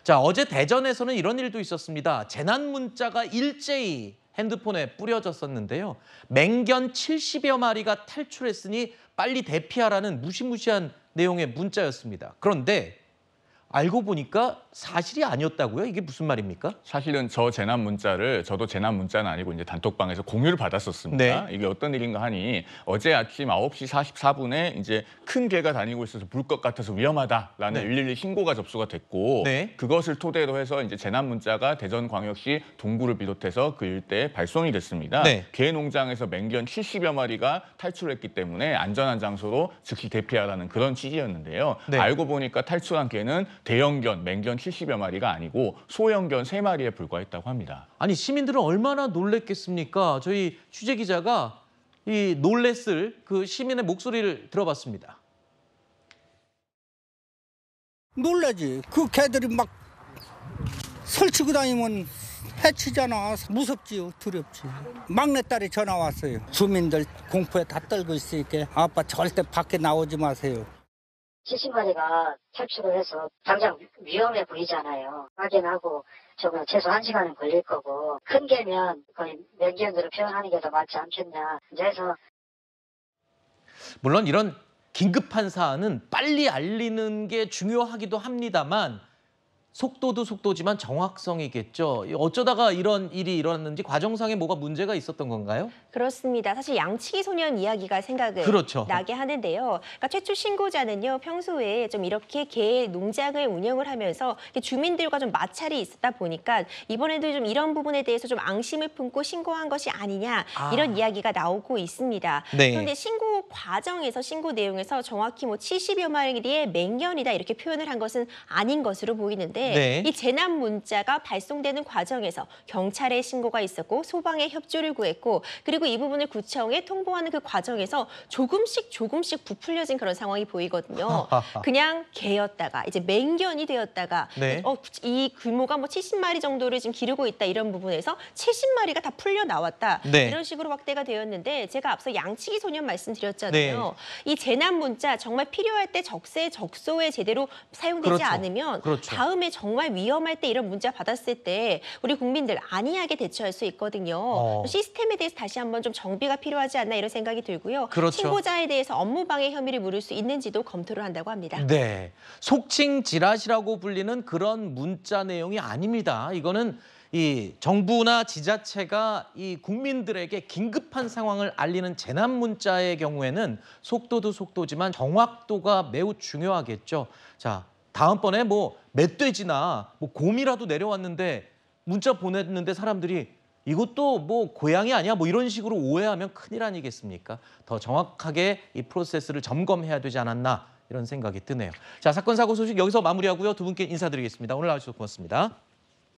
자, 어제 대전에서는 이런 일도 있었습니다. 재난 문자가 일제히 핸드폰에 뿌려졌었는데요. 맹견 70여 마리가 탈출했으니 빨리 대피하라는 무시무시한 내용의 문자였습니다. 그런데 알고 보니까 사실이 아니었다고요? 이게 무슨 말입니까? 사실은 저 재난 문자를 저도 재난 문자는 아니고 이제 단톡방에서 공유를 받았었습니다. 네. 이게 어떤 일인가 하니 어제 아침 9시 44분에 이제 큰 개가 다니고 있어서 물 것 같아서 위험하다라는 네. 112 신고가 접수가 됐고 네. 그것을 토대로 해서 이제 재난 문자가 대전광역시 동구를 비롯해서 그 일대에 발송이 됐습니다. 네. 개 농장에서 맹견 70여 마리가 탈출했기 때문에 안전한 장소로 즉시 대피하라는 그런 취지였는데요. 네. 알고 보니까 탈출한 개는 대형견, 맹견 70여 마리가 아니고 소형견 3마리에 불과했다고 합니다. 아니, 시민들은 얼마나 놀랬겠습니까? 저희 취재 기자가 이 놀랬을 그 시민의 목소리를 들어봤습니다. 놀라지. 그 개들이 막 설치고 다니면 해치잖아. 무섭지요. 두렵지. 막내딸이 전화 왔어요. 주민들 공포에 다 떨고 있으니까 아빠 절대 밖에 나오지 마세요. 70마리가 탈출을 해서 당장 위험해 보이잖아요. 확인하고 저거 최소 1시간은 걸릴 거고 큰 개면 거의 맹견으로 표현하는 게 더 맞지 않겠냐. 이제 해서 물론 이런 긴급한 사안은 빨리 알리는 게 중요하기도 합니다만 속도도 속도지만 정확성이겠죠. 어쩌다가 이런 일이 일어났는지 과정상에 뭐가 문제가 있었던 건가요? 그렇습니다. 사실 양치기 소년 이야기가 생각을 그렇죠. 나게 하는데요. 그러니까 최초 신고자는요, 평소에 좀 이렇게 개 농장을 운영을 하면서 주민들과 좀 마찰이 있었다 보니까 이번에도 좀 이런 부분에 대해서 좀 앙심을 품고 신고한 것이 아니냐 이런 이야기가 나오고 있습니다. 네. 그런데 신고 과정에서 신고 내용에서 정확히 뭐 70여 마리의 맹견이다 이렇게 표현을 한 것은 아닌 것으로 보이는데 네. 이 재난 문자가 발송되는 과정에서 경찰에 신고가 있었고 소방에 협조를 구했고 그리고 이 부분을 구청에 통보하는 그 과정에서 조금씩 부풀려진 그런 상황이 보이거든요. 그냥 개였다가 이제 맹견이 되었다가 네. 이 규모가 뭐 70마리 정도를 지금 기르고 있다 이런 부분에서 70마리가 다 풀려 나왔다. 네. 이런 식으로 확대가 되었는데 제가 앞서 양치기 소년 말씀드렸잖아요. 이 재난 문자 정말 필요할 때 적재적소에 제대로 사용되지 그렇죠. 않으면 그렇죠. 다음에 정말 위험할 때 이런 문자 받았을 때 우리 국민들 안이하게 대처할 수 있거든요. 시스템에 대해서 다시 한번 좀 정비가 필요하지 않나 이런 생각이 들고요. 그렇죠. 신고자에 대해서 업무방해 혐의를 물을 수 있는지도 검토를 한다고 합니다. 네, 속칭 지라시라고 불리는 그런 문자 내용이 아닙니다. 이거는 이 정부나 지자체가 이 국민들에게 긴급한 상황을 알리는 재난 문자의 경우에는 속도도 속도지만 정확도가 매우 중요하겠죠. 자, 다음번에 뭐 멧돼지나 뭐 곰이라도 내려왔는데 문자 보냈는데 사람들이 이것도 뭐 고양이 아니야? 뭐 이런 식으로 오해하면 큰일 아니겠습니까? 더 정확하게 이 프로세스를 점검해야 되지 않았나 이런 생각이 드네요. 자, 사건 사고 소식 여기서 마무리하고요. 두 분께 인사드리겠습니다. 오늘 나와주셔서 고맙습니다.